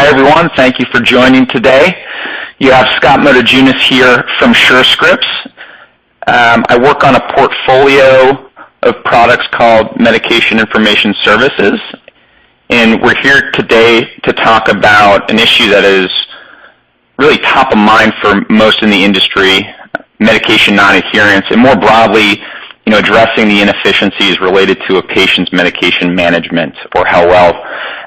Hi, everyone. Thank you for joining today. You have Scott Motejunas here from Surescripts. I work on a portfolio of products called Medication Information Services, and we're here today to talk about an issue that is really top of mind for most in the industry, medication non-adherence, and more broadly, addressing the inefficiencies related to a patient's medication management or how well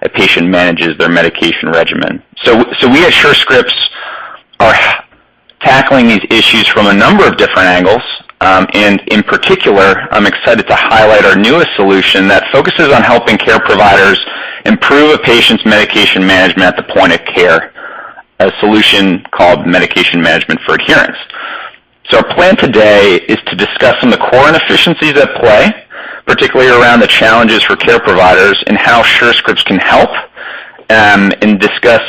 a patient manages their medication regimen. So we at Surescripts are tackling these issues from a number of different angles, and in particular, I'm excited to highlight our newest solution that focuses on helping care providers improve a patient's medication management at the point of care, a solution called Medication Management for Adherence. So our plan today is to discuss some of the core inefficiencies at play, particularly around the challenges for care providers and how Surescripts can help, and discuss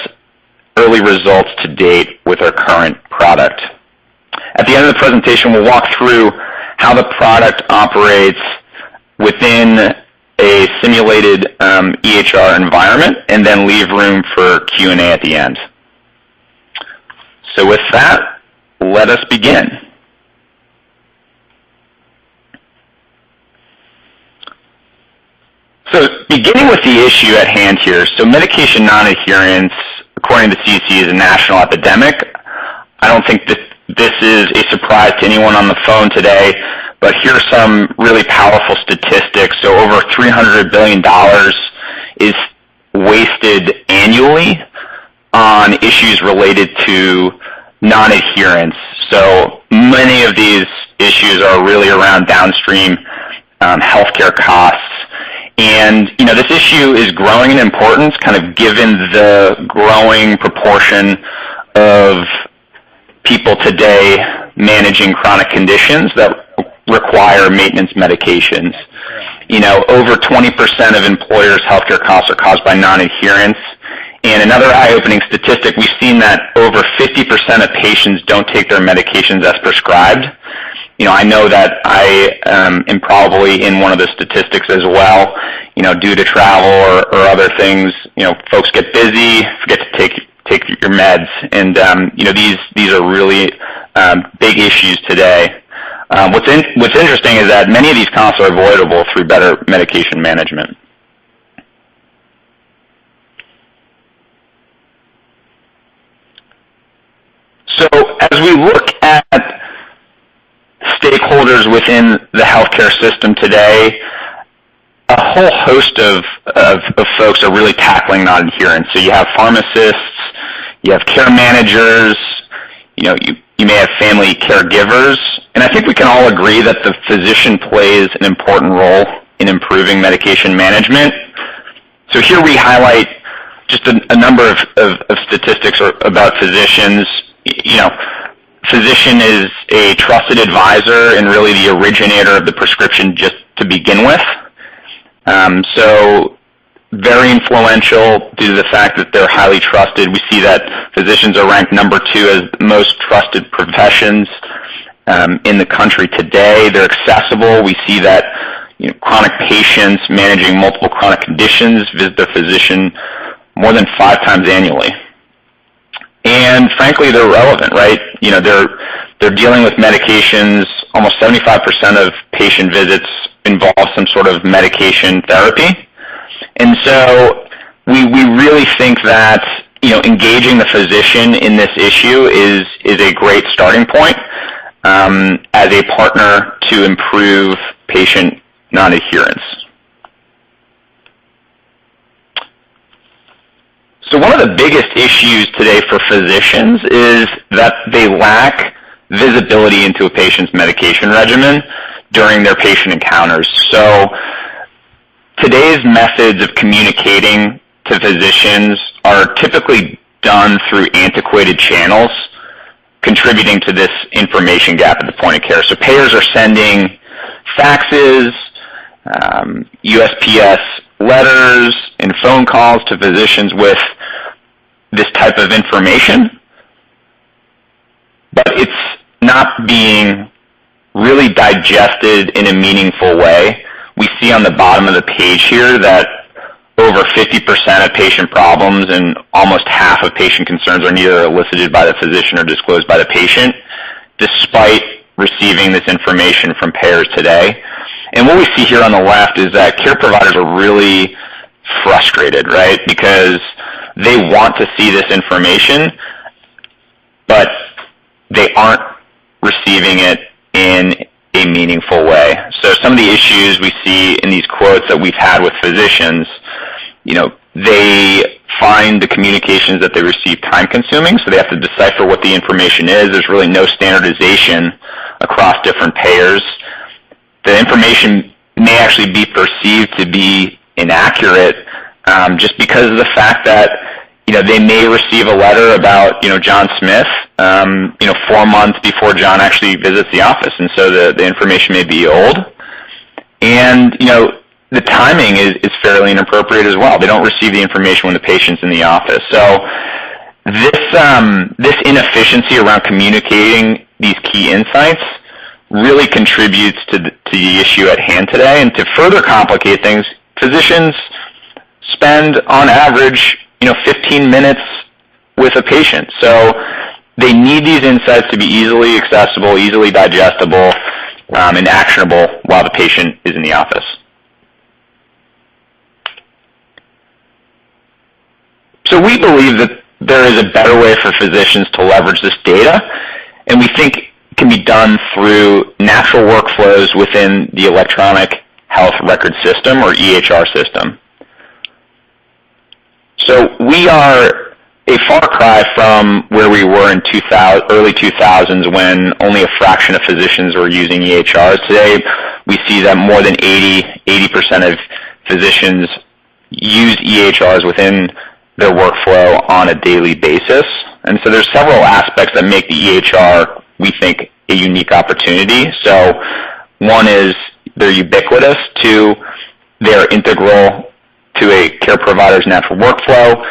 early results to date with our current product. At the end of the presentation, we'll walk through how the product operates within a simulated EHR environment and then leave room for Q&A at the end. So with that, let us begin. So beginning with the issue at hand here, so medication non-adherence, according to CDC, is a national epidemic. I don't think that this is a surprise to anyone on the phone today, but here are some really powerful statistics. So over $300 billion is wasted annually on issues related to non-adherence. So many of these issues are really around downstream healthcare costs. And, this issue is growing in importance, kind of given the growing proportion of people today managing chronic conditions that require maintenance medications. Over 20% of employers' healthcare costs are caused by non-adherence. And another eye-opening statistic, we've seen that over 50% of patients don't take their medications as prescribed. I know that I am probably in one of the statistics as well. Due to travel or other things, folks get busy, forget to take your meds, and these are really big issues today. What's interesting is that many of these costs are avoidable through better medication management. So as we look at stakeholders within the healthcare system today, a whole host of folks are really tackling non-adherence. So you have pharmacists, you have care managers, you may have family caregivers, and I think we can all agree that the physician plays an important role in improving medication management. So here we highlight just a number of statistics about physicians. Physician is a trusted advisor and really the originator of the prescription just to begin with. So very influential due to the fact that they're highly trusted. We see that physicians are ranked number 2 as the most trusted professions in the country today. They're accessible. We see that chronic patients managing multiple chronic conditions visit their physician more than 5 times annually. And frankly, they're relevant, right? They're dealing with medications. Almost 75% of patient visits involve some sort of medication therapy. And so we really think that, engaging the physician in this issue is a great starting point as a partner to improve patient non-adherence. So one of the biggest issues today for physicians is that they lack visibility into a patient's medication regimen during their patient encounters. So today's methods of communicating to physicians are typically done through antiquated channels, contributing to this information gap at the point of care. So payers are sending faxes, USPS letters, and phone calls to physicians with this type of information, but it's not being really digested in a meaningful way. We see on the bottom of the page here that over 50% of patient problems and almost half of patient concerns are neither elicited by the physician or disclosed by the patient, despite receiving this information from payers today. And what we see here on the left is that care providers are really frustrated, right? Because they want to see this information, but they aren't receiving it in a meaningful way. So some of the issues we see in these quotes that we've had with physicians, they find the communications that they receive time-consuming, so they have to decipher what the information is. There's really no standardization across different payers. The information may actually be perceived to be inaccurate just because of the fact that they may receive a letter about John Smith 4 months before John actually visits the office, and so the information may be old, and the timing is fairly inappropriate as well. They don't receive the information when the patient's in the office. So this inefficiency around communicating these key insights really contributes to the issue at hand today. And to further complicate things, physicians spend on average 15 minutes with a patient. So they need these insights to be easily accessible, easily digestible, and actionable while the patient is in the office. So we believe that there is a better way for physicians to leverage this data, and we think it can be done through natural workflows within the electronic health record system, or EHR system. So we are a far cry from where we were in early 2000s when only a fraction of physicians were using EHRs. Today, we see that more than 80% of physicians use EHRs within their workflow on a daily basis. And so there's several aspects that make the EHR, we think, a unique opportunity. So one is they're ubiquitous. Two, they're integral to a care provider's natural workflow.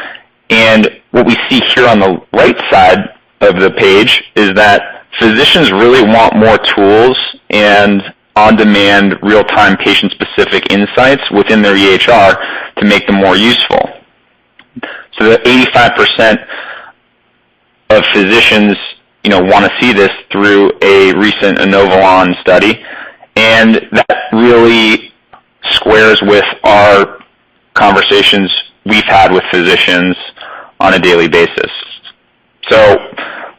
And what we see here on the right side of the page is that physicians really want more tools and on-demand, real-time, patient-specific insights within their EHR to make them more useful. So that 85% of physicians, want to see this through a recent Inovalon study, and that really squares with our conversations we've had with physicians on a daily basis. So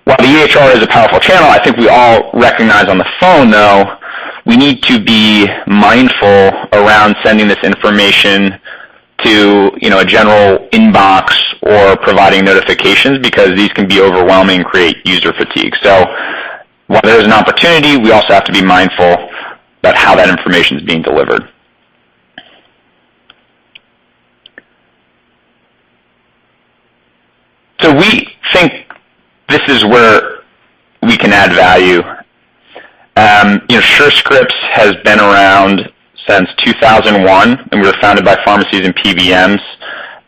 while the EHR is a powerful channel, I think we all recognize on the phone, though, we need to be mindful around sending this information to a general inbox or providing notifications, because these can be overwhelming and create user fatigue. So while there's an opportunity, we also have to be mindful about how that information is being delivered. So we think this is where we can add value. Surescripts has been around since 2001, and we were founded by pharmacies and PBMs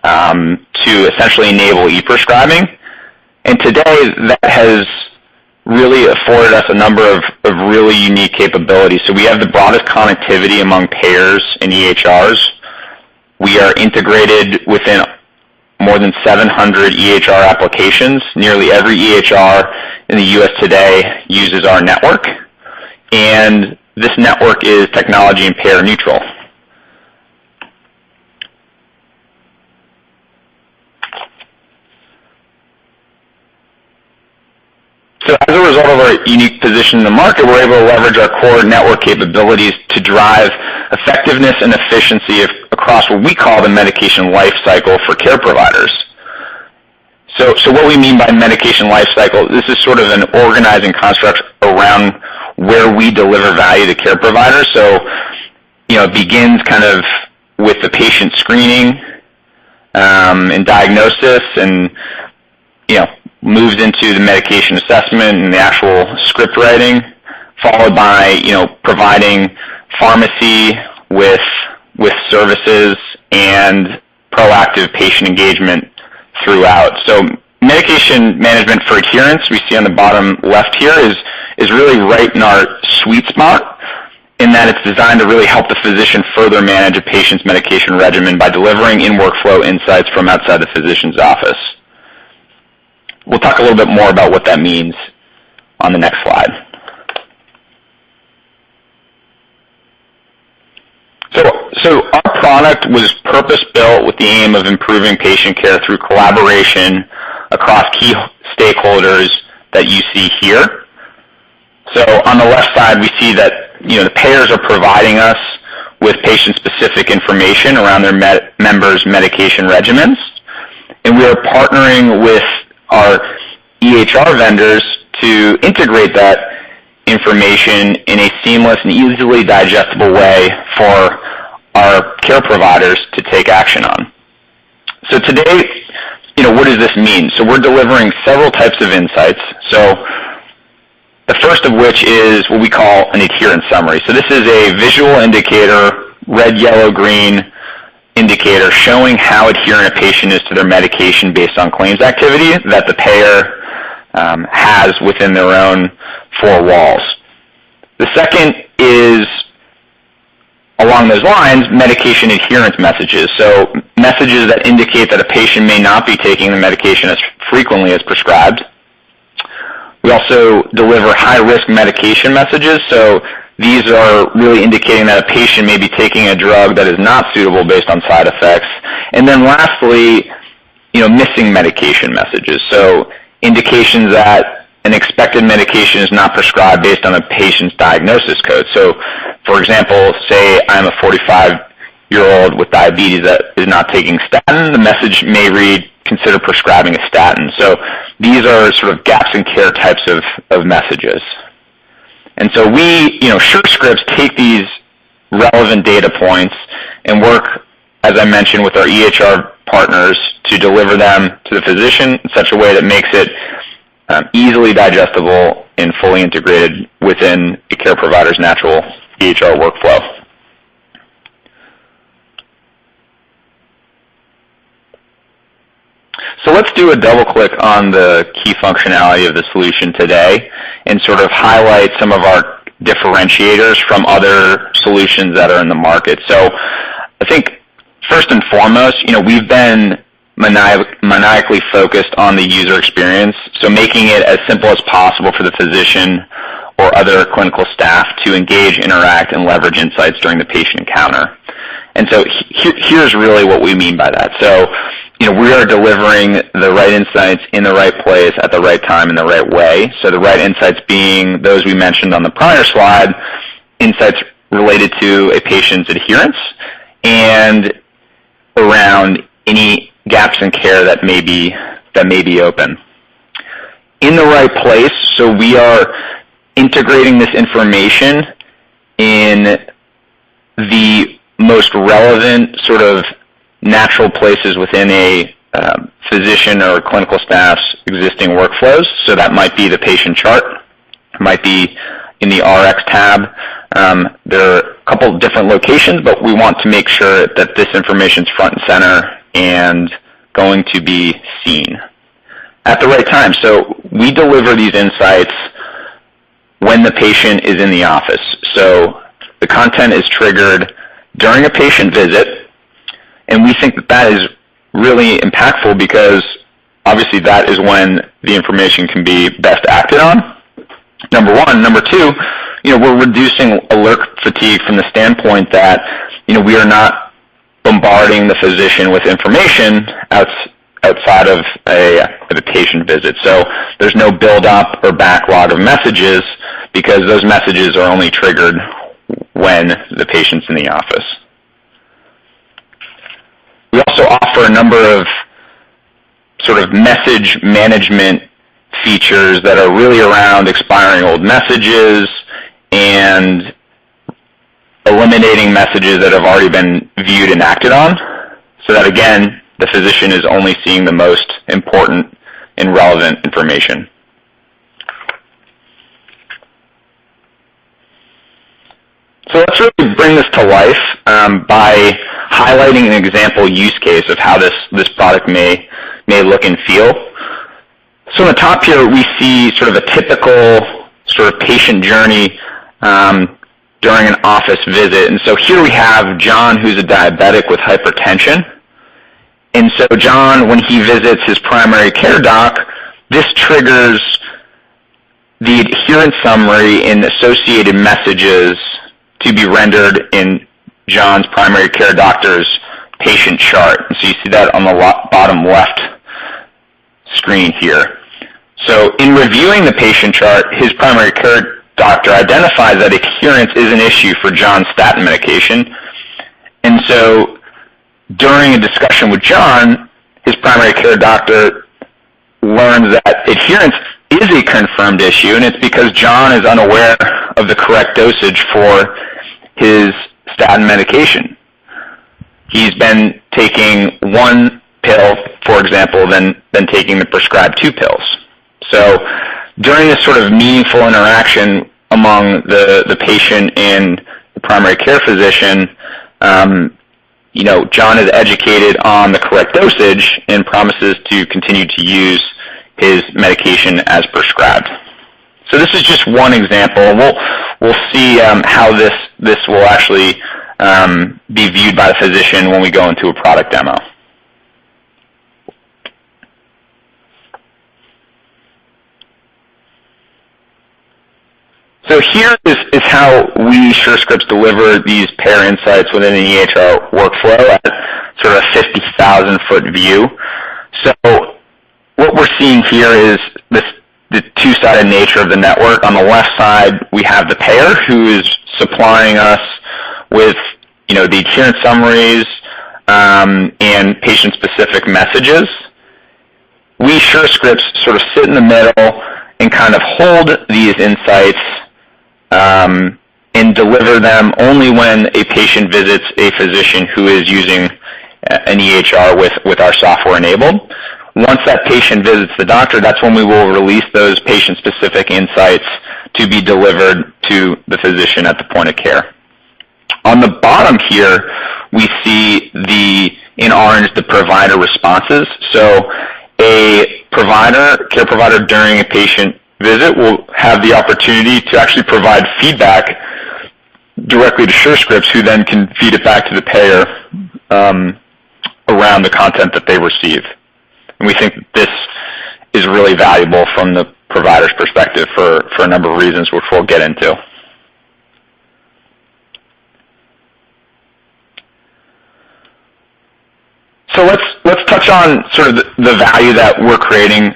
to essentially enable e-prescribing. And today, that has really afforded us a number of really unique capabilities. So we have the broadest connectivity among payers and EHRs. We are integrated within more than 700 EHR applications. Nearly every EHR in the U.S. today uses our network, and this network is technology and payer neutral. So as a result of our unique position in the market, we're able to leverage our core network capabilities to drive effectiveness and efficiency across what we call the medication life cycle for care providers. So what we mean by medication life cycle, this is sort of an organizing construct around where we deliver value to care providers. So, it begins kind of with the patient screening and diagnosis, and, moves into the medication assessment and the actual script writing, followed by, providing pharmacy with services and proactive patient engagement throughout. So medication management for adherence, we see on the bottom left here, is really right in our sweet spot. in that it's designed to really help the physician further manage a patient's medication regimen by delivering in-workflow insights from outside the physician's office. We'll talk a little bit more about what that means on the next slide. So our product was purpose-built with the aim of improving patient care through collaboration across key stakeholders that you see here. So on the left side, we see that the payers are providing us with patient-specific information around their members' medication regimens, and we are partnering with our EHR vendors to integrate that information in a seamless and easily digestible way for our care providers to take action on. So today, what does this mean? So we're delivering several types of insights. So the first of which is what we call an adherence summary. So this is a visual indicator, red, yellow, green indicator showing how adherent a patient is to their medication based on claims activity that the payer has within their own four walls. The second is, along those lines, medication adherence messages. So messages that indicate that a patient may not be taking the medication as frequently as prescribed. We also deliver high-risk medication messages. So these are really indicating that a patient may be taking a drug that is not suitable based on side effects. And then lastly, missing medication messages. So indications that an expected medication is not prescribed based on a patient's diagnosis code. So, for example, say I'm a 45-year-old with diabetes that is not taking statin. The message may read, consider prescribing a statin. So these are sort of gaps in care types of messages. And so we, Surescripts take these relevant data points and work, as I mentioned, with our EHR partners to deliver them to the physician in such a way that makes it easily digestible and fully integrated within a care provider's natural EHR workflow. So let's do a double click on the key functionality of the solution today and sort of highlight some of our differentiators from other solutions that are in the market. So I think first and foremost, we've been maniacally focused on the user experience, so making it as simple as possible for the physician or other clinical staff to engage, interact, and leverage insights during the patient encounter. And so here's really what we mean by that. So, we are delivering the right insights in the right place at the right time in the right way. So the right insights being those we mentioned on the prior slide, insights related to a patient's adherence and around any gaps in care that may be open. In the right place, so we are integrating this information in the most relevant sort of natural places within a physician or clinical staff's existing workflows. So that might be the patient chart, might be in the RX tab. There are a couple of different locations, but we want to make sure that this information is front and center and going to be seen at the right time. So we deliver these insights when the patient is in the office. So the content is triggered during a patient visit, and we think that is really impactful because obviously that is when the information can be best acted on, number one. Number two, we're reducing alert fatigue from the standpoint that, we are not bombarding the physician with information outside of a patient visit. So there's no build-up or backlog of messages because those messages are only triggered when the patient's in the office. We also offer a number of sort of message management features that are really around expiring old messages and eliminating messages that have already been viewed and acted on, so that, again, the physician is only seeing the most important and relevant information. So let's really bring this to life by highlighting an example use case of how this product may look and feel. So on the top here, we see sort of a typical sort of patient journey during an office visit. And so here we have John, who's a diabetic with hypertension. And so John, when he visits his primary care doc, this triggers the adherence summary and associated messages to be rendered in John's primary care doctor's patient chart. And so you see that on the bottom left screen here. So in reviewing the patient chart, his primary care doctor identifies that adherence is an issue for John's statin medication. And so during a discussion with John, his primary care doctor learns that adherence is a confirmed issue, and it's because John is unaware of the correct dosage for his statin medication. He's been taking one pill, for example, than taking the prescribed 2 pills. So during this sort of meaningful interaction among the patient and the primary care physician, John is educated on the correct dosage and promises to continue to use his medication as prescribed. So this is just one example. We'll see how this will actually be viewed by the physician when we go into a product demo. So here is how we Surescripts deliver these pair insights within an EHR workflow at sort of a 50,000-foot view. So what we're seeing here is the two-sided nature of the network. On the left side, we have the payer who is supplying us with the adherence summaries and patient-specific messages. We Surescripts sort of sit in the middle and kind of hold these insights and deliver them only when a patient visits a physician who is using an EHR with our software enabled. Once that patient visits the doctor, that's when we will release those patient-specific insights to be delivered to the physician at the point of care. On the bottom here, we see in orange, the provider responses. So a care provider during a patient visit will have the opportunity to actually provide feedback directly to Surescripts, who then can feed it back to the payer around the content that they receive. And we think that this is really valuable from the provider's perspective for a number of reasons, which we'll get into. So let's touch on sort of the value that we're creating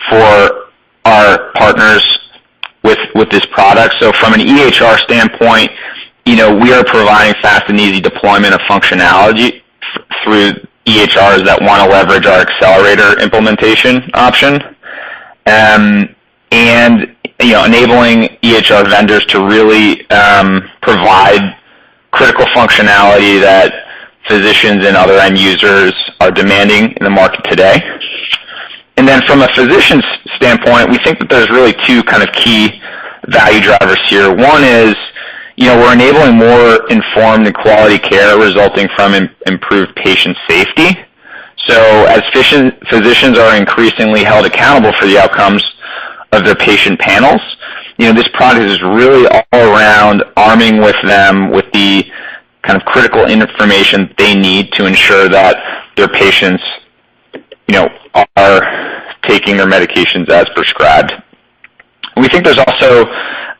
for our partners with this product. So from an EHR standpoint, we are providing fast and easy deployment of functionality through EHRs that want to leverage our accelerator implementation option, and enabling EHR vendors to really provide critical functionality that physicians and other end users are demanding in the market today. And then from a physician's standpoint, we think that there's really two kind of key value drivers here. One is, we're enabling more informed and quality care resulting from improved patient safety. So as physicians are increasingly held accountable for the outcomes of their patient panels, this product is really all around arming with them with the kind of critical information they need to ensure that their patients, are taking their medications as prescribed. We think there's also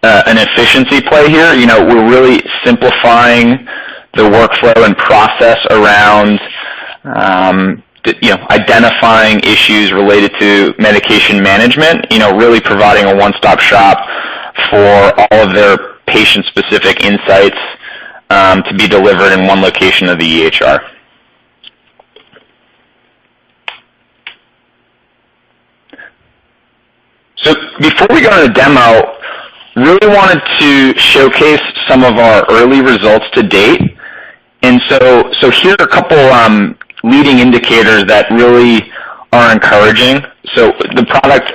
an efficiency play here. We're really simplifying the workflow and process around, identifying issues related to medication management, really providing a one-stop shop for all of their patient-specific insights to be delivered in one location of the EHR. So before we go to the demo, really wanted to showcase some of our early results to date. And so here are a couple leading indicators that really are encouraging. So the product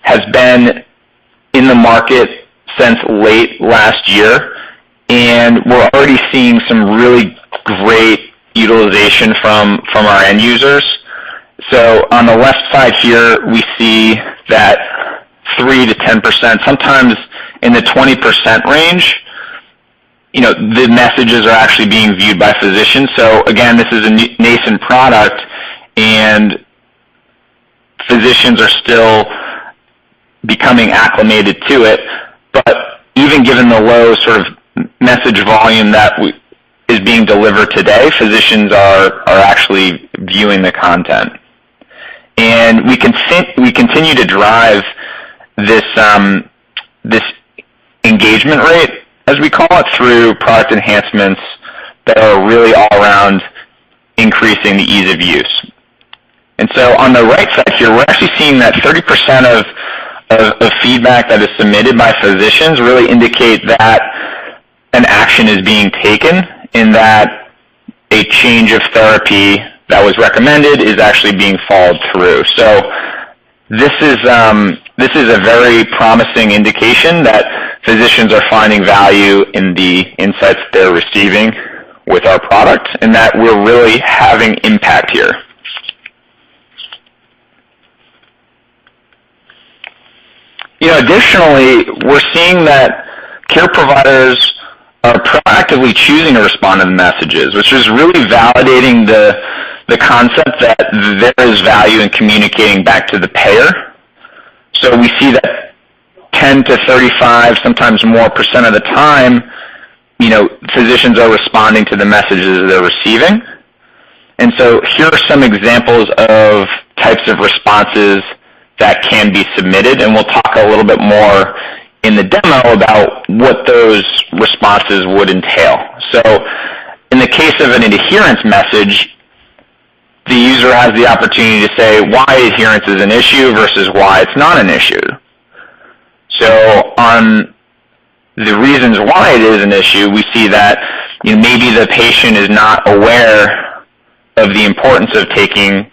has been in the market since late last year, and we're already seeing some really great utilization from our end users. So on the left side here, we see that 3 to 10%, sometimes in the 20% range, the messages are actually being viewed by physicians. So again, this is a nascent product, and physicians are still becoming acclimated to it. But even given the low sort of message volume that is being delivered today, physicians are actually viewing the content. And we continue to drive this this engagement rate, as we call it, through product enhancements that are really all around increasing the ease of use. And so on the right side here, we're actually seeing that 30% of feedback that is submitted by physicians really indicate that an action is being taken, in that a change of therapy that was recommended is actually being followed through. So this is a very promising indication that physicians are finding value in the insights they're receiving with our product, and that we're really having impact here. Additionally, we're seeing that care providers are proactively choosing to respond to the messages, which is really validating the concept that there is value in communicating back to the payer. So we see that 10 to 35, sometimes more % of the time, physicians are responding to the messages they're receiving. And so here are some examples of types of responses that can be submitted, and we'll talk a little bit more in the demo about what those responses would entail. So in the case of an adherence message, the user has the opportunity to say why adherence is an issue versus why it's not an issue. So on the reasons why it is an issue, we see that maybe the patient is not aware of the importance of taking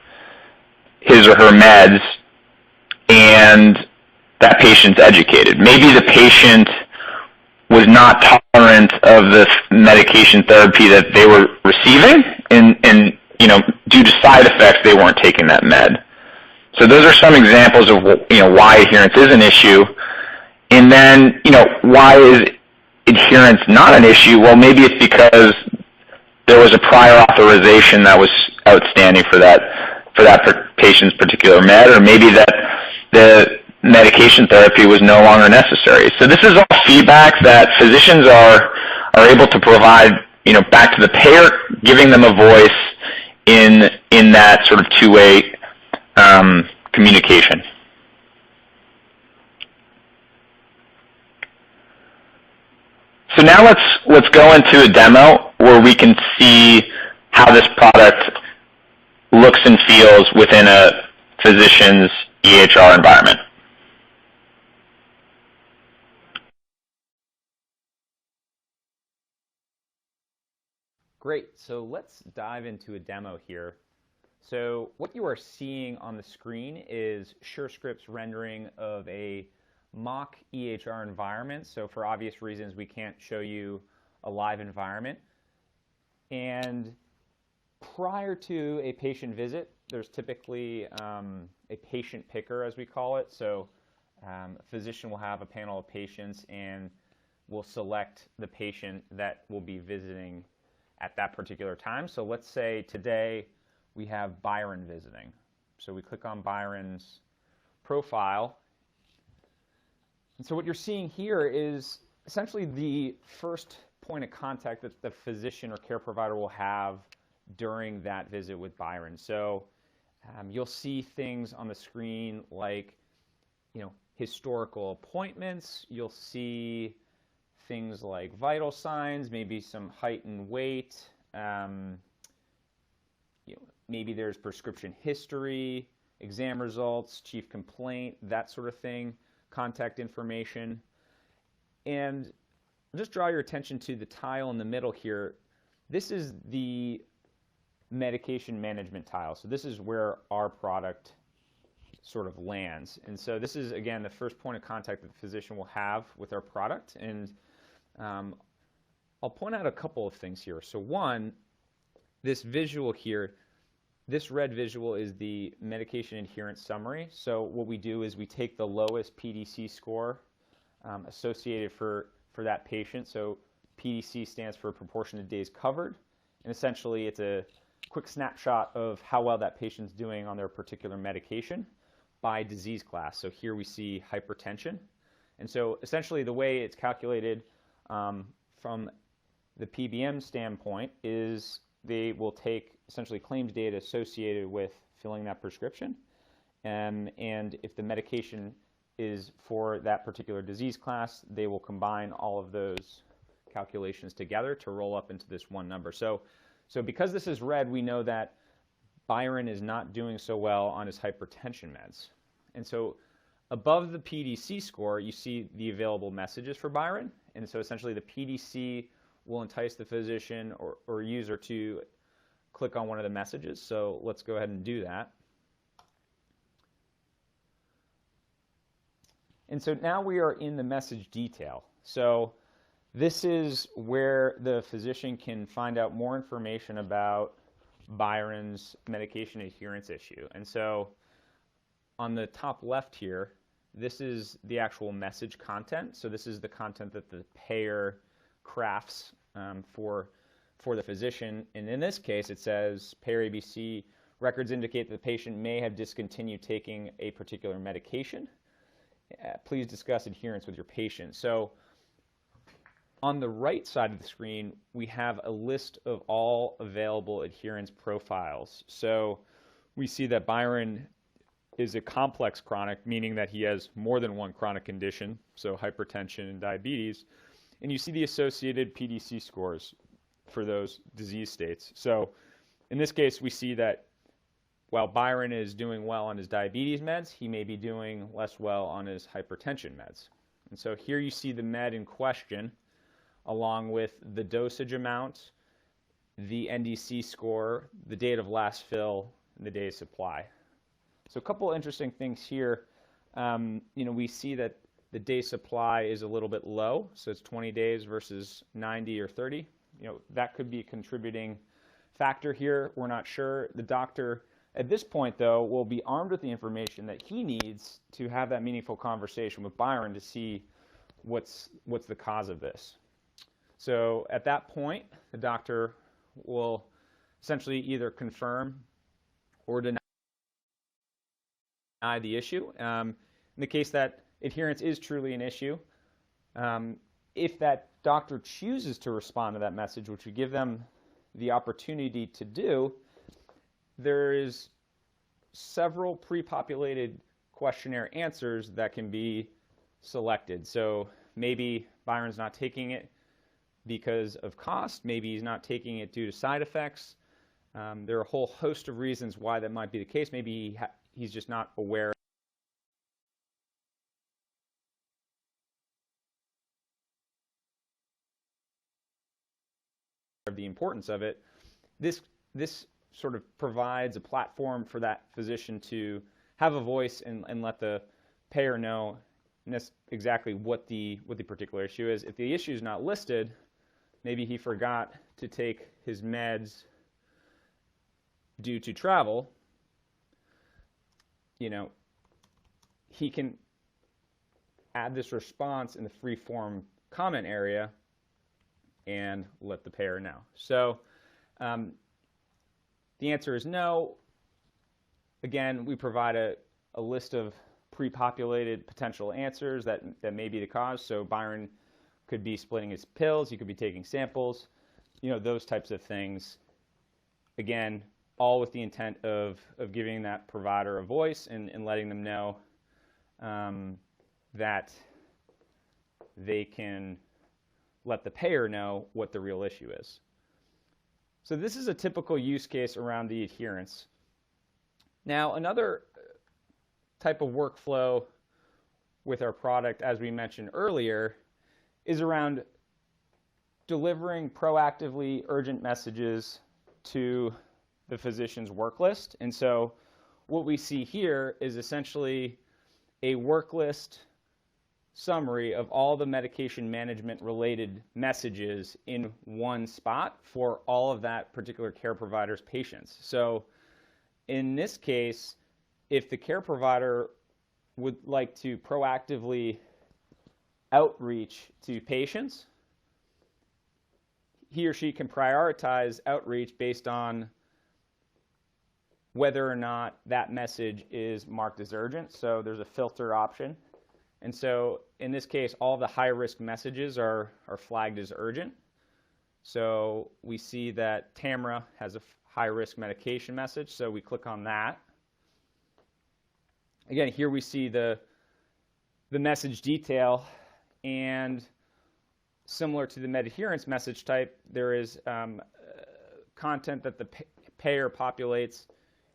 his or her meds, and that patient's educated. Maybe the patient was not tolerant of the medication therapy that they were receiving, and due to side effects, they weren't taking that med. So those are some examples of why adherence is an issue. And then why is adherence not an issue? Well, maybe it's because there was a prior authorization that was outstanding for that patient's particular med, or maybe that the medication therapy was no longer necessary. So this is all feedback that physicians are able to provide back to the payer, giving them a voice in that sort of two-way communication. So now let's go into a demo where we can see how this product looks and feels within a physician's EHR environment. Great, so let's dive into a demo here. So what you are seeing on the screen is Surescripts rendering of a mock EHR environment. So for obvious reasons, we can't show you a live environment. And prior to a patient visit, there's typically a patient picker, as we call it. So a physician will have a panel of patients and will select the patient that will be visiting at that particular time. So let's say today we have Byron visiting. So we click on Byron's profile. And so what you're seeing here is essentially the first point of contact that the physician or care provider will have during that visit with Byron. So you'll see things on the screen like, historical appointments. You'll see things like vital signs, maybe some height and weight. Maybe there's prescription history, exam results, chief complaint, that sort of thing, contact information. And I'll just draw your attention to the tile in the middle here. This is the medication management tile. So this is where our product sort of lands. And so this is, again, the first point of contact that the physician will have with our product. And I'll point out a couple of things here. So one, this visual here, this red visual is the medication adherence summary. So what we do is we take the lowest PDC score associated for that patient. So PDC stands for proportion of days covered, and essentially it's a quick snapshot of how well that patient's doing on their particular medication by disease class. So here we see hypertension. And so essentially the way it's calculated from the PBM standpoint is they will take essentially claims data associated with filling that prescription. And if the medication is for that particular disease class, they will combine all of those calculations together to roll up into this one number. So because this is red, we know that Byron is not doing so well on his hypertension meds. And so above the PDC score, you see the available messages for Byron. And so essentially the PDC will entice the physician or user to click on one of the messages. So let's go ahead and do that. And so now we are in the message detail. So this is where the physician can find out more information about Byron's medication adherence issue. And so on the top left here, this is the actual message content. So this is the content that the payer crafts for the physician. And in this case, it says, payer ABC records indicate that the patient may have discontinued taking a particular medication. Please discuss adherence with your patient. So on the right side of the screen, we have a list of all available adherence profiles. So we see that Byron is a complex chronic, meaning that he has more than one chronic condition, so hypertension and diabetes. And you see the associated PDC scores for those disease states. So in this case, we see that while Byron is doing well on his diabetes meds, he may be doing less well on his hypertension meds. And so here you see the med in question, along with the dosage amount, the NDC score, the date of last fill, and the day's supply. So a couple interesting things here. We see that the day supply is a little bit low, so it's 20 days versus 90 or 30. That could be a contributing factor here. We're not sure. The doctor, at this point, though, will be armed with the information that he needs to have that meaningful conversation with Byron to see what's the cause of this. So at that point, the doctor will essentially either confirm or deny the issue. In the case that adherence is truly an issue, if that doctor chooses to respond to that message, which would give them the opportunity to do, there is several pre-populated questionnaire answers that can be selected. So maybe Byron's not taking it because of cost, maybe he's not taking it due to side effects. There are a whole host of reasons why that might be the case. Maybe he's just not aware of the importance of it. This sort of provides a platform for that physician to have a voice and let the payer know exactly what the particular issue is. If the issue is not listed, maybe he forgot to take his meds due to travel, he can add this response in the free-form comment area and let the payer know. So the answer is no. Again, we provide a list of pre-populated potential answers that may be the cause. So Byron could be splitting his pills, he could be taking samples, those types of things. Again, all with the intent of giving that provider a voice and letting them know that they can let the payer know what the real issue is. So this is a typical use case around the adherence. Now, another type of workflow with our product, as we mentioned earlier, is around delivering proactively urgent messages to the physician's work list. And so what we see here is essentially a work list summary of all the medication management related messages in one spot for all of that particular care provider's patients. So in this case, if the care provider would like to proactively outreach to patients, he or she can prioritize outreach based on whether or not that message is marked as urgent. So there's a filter option. And so in this case, all the high-risk messages are flagged as urgent. So we see that Tamara has a high-risk medication message, so we click on that. Again, here we see the message detail, and similar to the Motejunas message type, there is content that the payer populates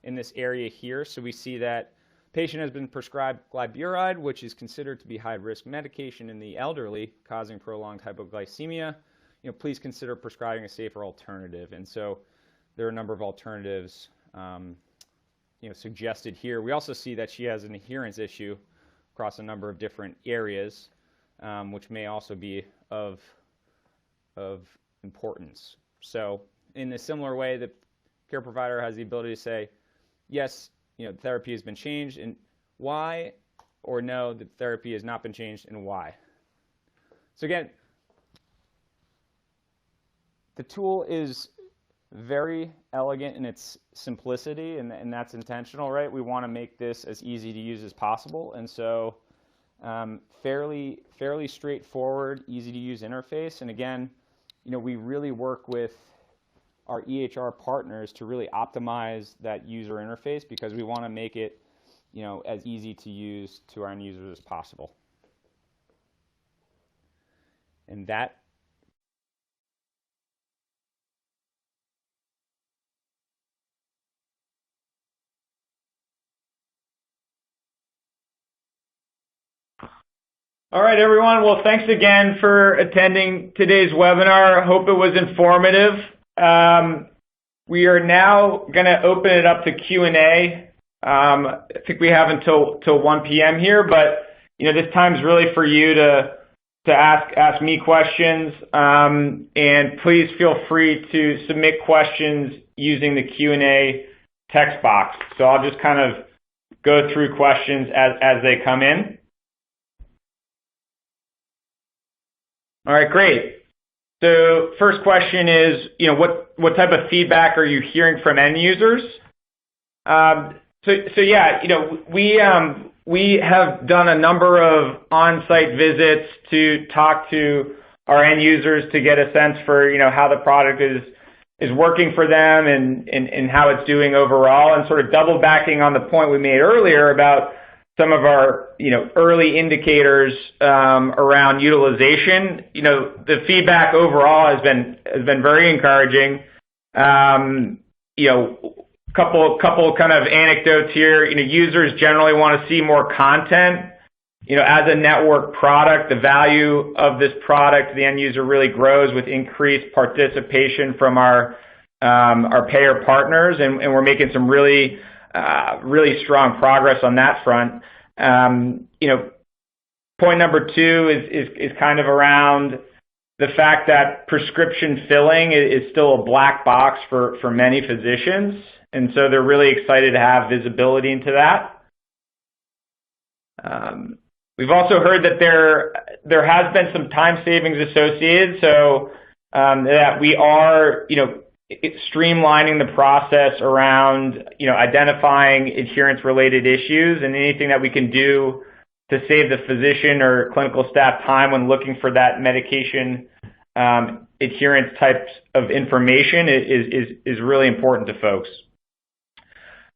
in this area here. So we see that patient has been prescribed glyburide, which is considered to be high-risk medication in the elderly, causing prolonged hypoglycemia. Please consider prescribing a safer alternative. And so there are a number of alternatives suggested here. We also see that she has an adherence issue across a number of different areas, which may also be of importance. So in a similar way, the care provider has the ability to say, yes, therapy has been changed, and why, or no, the therapy has not been changed, and why. So again, the tool is very elegant in its simplicity, and that's intentional, right? We want to make this as easy to use as possible, and so fairly straightforward, easy to use interface. And again, we really work with our EHR partners to really optimize that user interface, because we want to make it as easy to use to our end users as possible. And that All right, everyone. Well, thanks again for attending today's webinar. Hope it was informative. We are now going to open it up to Q&A. I think we have until 1 p.m. here, but this time is really for you to ask me questions, and please feel free to submit questions using the Q&A text box. So I'll just kind of go through questions as they come in. All right, great. So first question is, what type of feedback are you hearing from end users? So yeah, we have done a number of on-site visits to talk to our end users to get a sense for how the product is working for them and how it's doing overall, and sort of double backing on the point we made earlier about some of our early indicators around utilization. The feedback overall has been very encouraging. Couple kind of anecdotes here. Users generally want to see more content. As a network product, the value of this product to the end user really grows with increased participation from our payer partners, and we're making some really strong progress on that front. Point number 2 is kind of around the fact that prescription filling is still a black box for many physicians, and so they're really excited to have visibility into that. We've also heard that there has been some time savings associated, so that we are streamlining the process around identifying adherence-related issues, and anything that we can do to save the physician or clinical staff time when looking for that medication adherence types of information is really important to folks.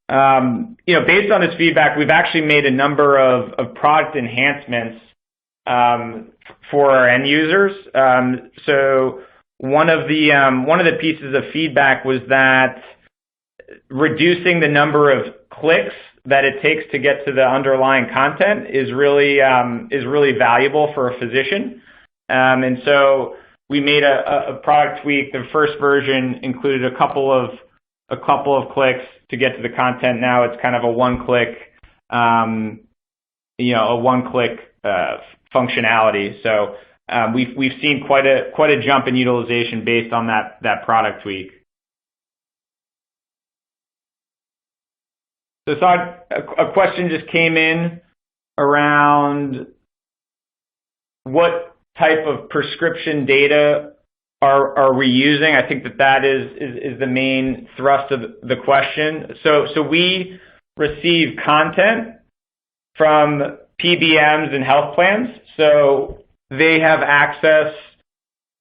Based on this feedback, we've actually made a number of product enhancements for our end users. So one of the pieces of feedback was that reducing the number of clicks that it takes to get to the underlying content is really valuable for a physician. And so we made a product tweak. The first version included a couple of clicks to get to the content. Now it's kind of a one-click functionality. So we've seen quite a jump in utilization based on that product tweak. So a question just came in around what type of prescription data are we using? I think that is the main thrust of the question. So we receive content from PBMs and health plans. So they have access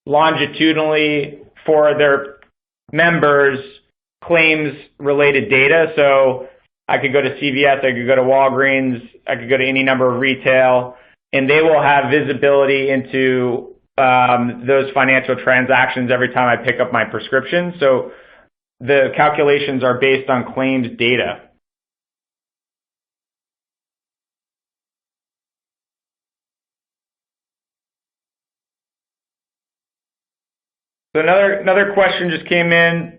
longitudinally for their members' claims-related data. So I could go to CVS, I could go to Walgreens, I could go to any number of retail, and they will have visibility into those financial transactions every time I pick up my prescription. So the calculations are based on claims data. So another question just came in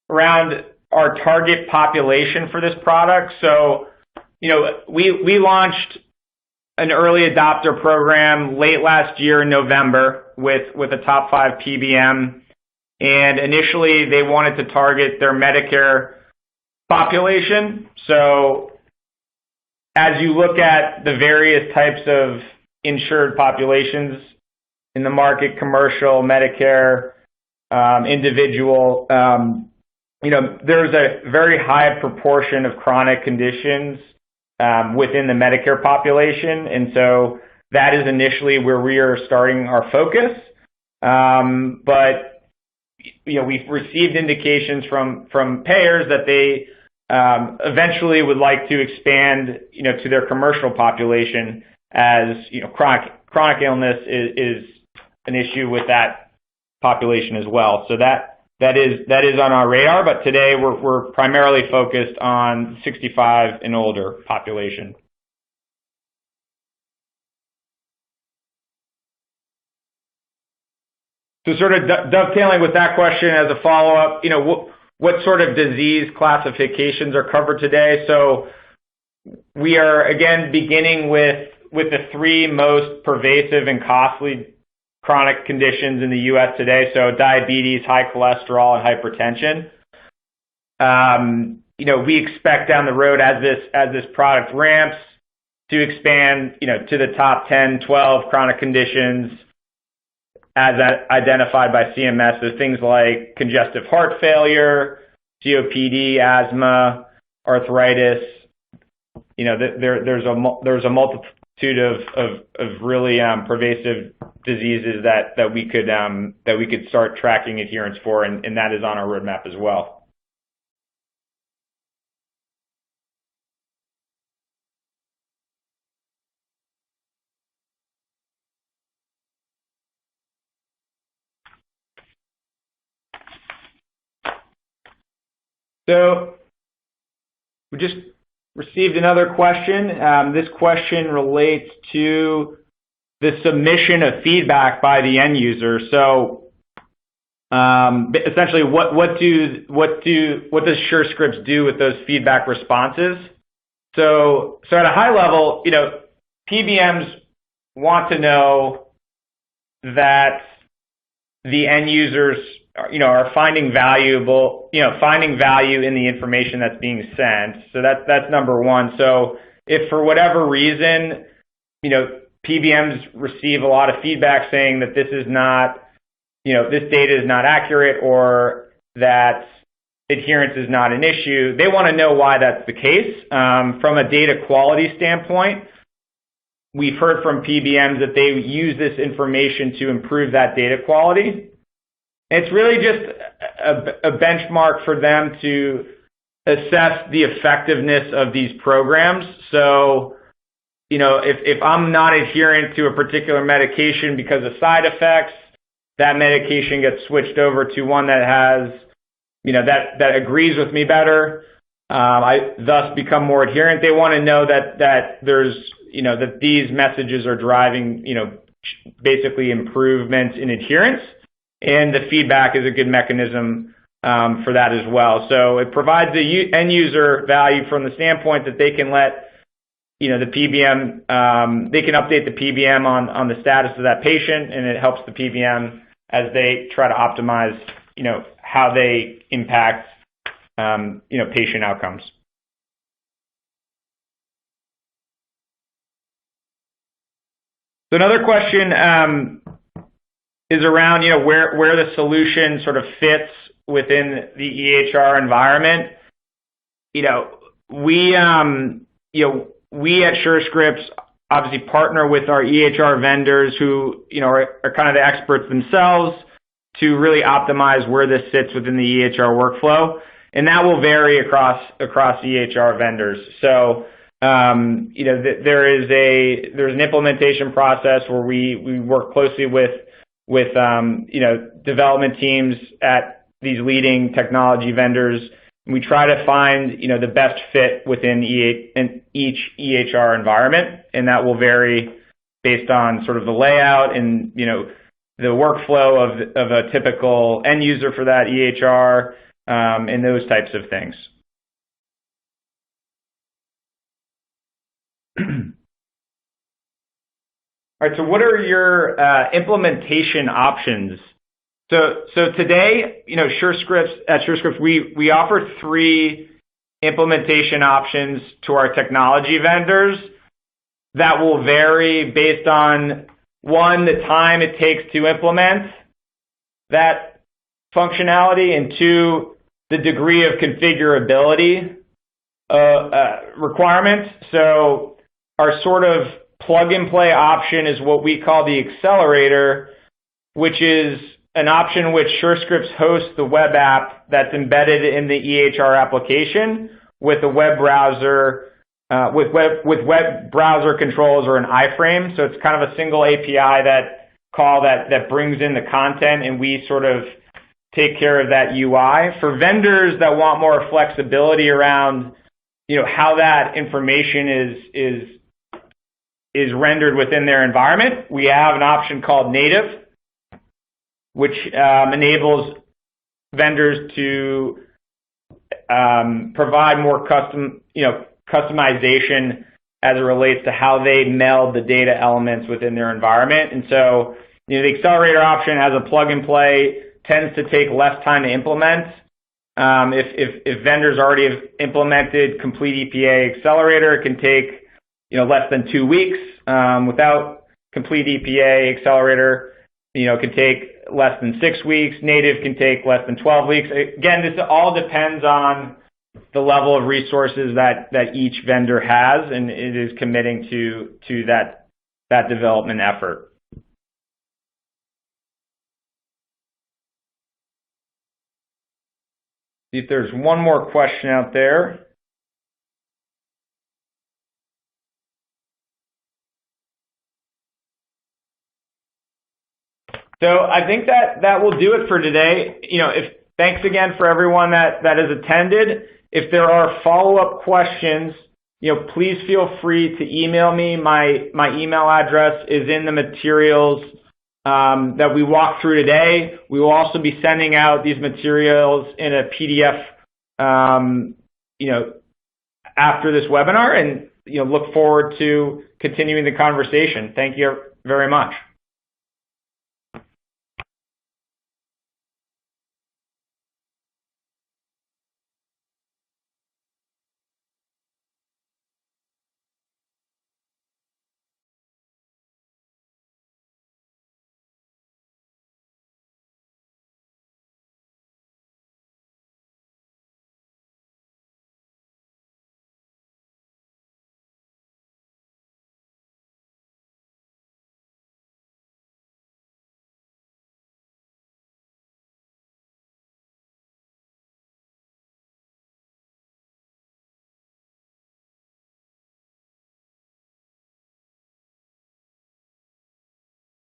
around our target population for this product. So, we launched an early adopter program late last year in November with a top 5 PBM. And initially they wanted to target their Medicare population. So as you look at the various types of insured populations in the market, commercial, Medicare, individual, there's a very high proportion of chronic conditions within the Medicare population, and so that is initially where we are starting our focus. But we've received indications from payers that they eventually would like to expand, to their commercial population, as chronic illness is an issue with that population as well. So that is on our radar, but today we're primarily focused on 65 and older population. So sort of dovetailing with that question as a follow-up, what sort of disease classifications are covered today? So we are, again, beginning with the 3 most pervasive and costly chronic conditions in the U.S. today, so diabetes, high cholesterol, and hypertension. We expect down the road as this product ramps to expand, to the top 10, 12 chronic conditions as identified by CMS. So things like congestive heart failure, COPD, asthma, arthritis. There's a multitude of really pervasive diseases that we could start tracking adherence for, and that is on our roadmap as well. So we just received another question. This question relates to the submission of feedback by the end user. So essentially, what does Surescripts do with those feedback responses? So at a high level, PBMs want to know that the end users are finding value in the information that's being sent. So that's number one. So if for whatever reason, PBMs receive a lot of feedback saying that this data is not accurate, or that adherence is not an issue, they want to know why that's the case. From a data quality standpoint, we've heard from PBMs that they use this information to improve that data quality. It's really just a benchmark for them to assess the effectiveness of these programs. So, if I'm not adherent to a particular medication because of side effects, that medication gets switched over to one that has, that agrees with me better. I thus become more adherent. They want to know that there's, that these messages are driving, basically improvements in adherence. And the feedback is a good mechanism for that as well. So it provides the end user value from the standpoint that they can let, the PBM, they can update the PBM on the status of that patient, and it helps the PBM as they try to optimize, how they impact, patient outcomes. So another question is around, where the solution sort of fits within the EHR environment. We at Surescripts obviously partner with our EHR vendors who, are kind of the experts themselves to really optimize where this sits within the EHR workflow. And that will vary across EHR vendors. So, there's an implementation process where we work closely with development teams at these leading technology vendors. We try to find, the best fit within each EHR environment, and that will vary based on sort of the layout and, the workflow of a typical end user for that EHR, and those types of things. All right, so what are your implementation options? So today, at Surescripts, we offer 3 implementation options to our technology vendors that will vary based on, 1, the time it takes to implement that functionality, and 2, the degree of configurability requirements. So our sort of plug-and-play option is what we call the accelerator, which is an option which Surescripts hosts the web app that's embedded in the EHR application with a web browser, with web browser controls or an iframe. So it's kind of a single API that brings in the content, and we sort of take care of that UI. For vendors that want more flexibility around, how that information is rendered within their environment, we have an option called Native, which enables vendors to provide more customization as it relates to how they meld the data elements within their environment. And so, the accelerator option has a plug and play, tends to take less time to implement. If vendors already have implemented Complete EPA Accelerator, it can take less than 2 weeks. Without Complete EPA Accelerator, it can take less than 6 weeks. Native can take less than 12 weeks. Again, this all depends on the level of resources that each vendor has, and it is committing to that development effort. See if there's one more question out there. So I think that will do it for today. Thanks again for everyone that has attended. If there are follow-up questions, please feel free to email me. My email address is in the materials that we walked through today. We will also be sending out these materials in a PDF, after this webinar, and look forward to continuing the conversation. Thank you very much.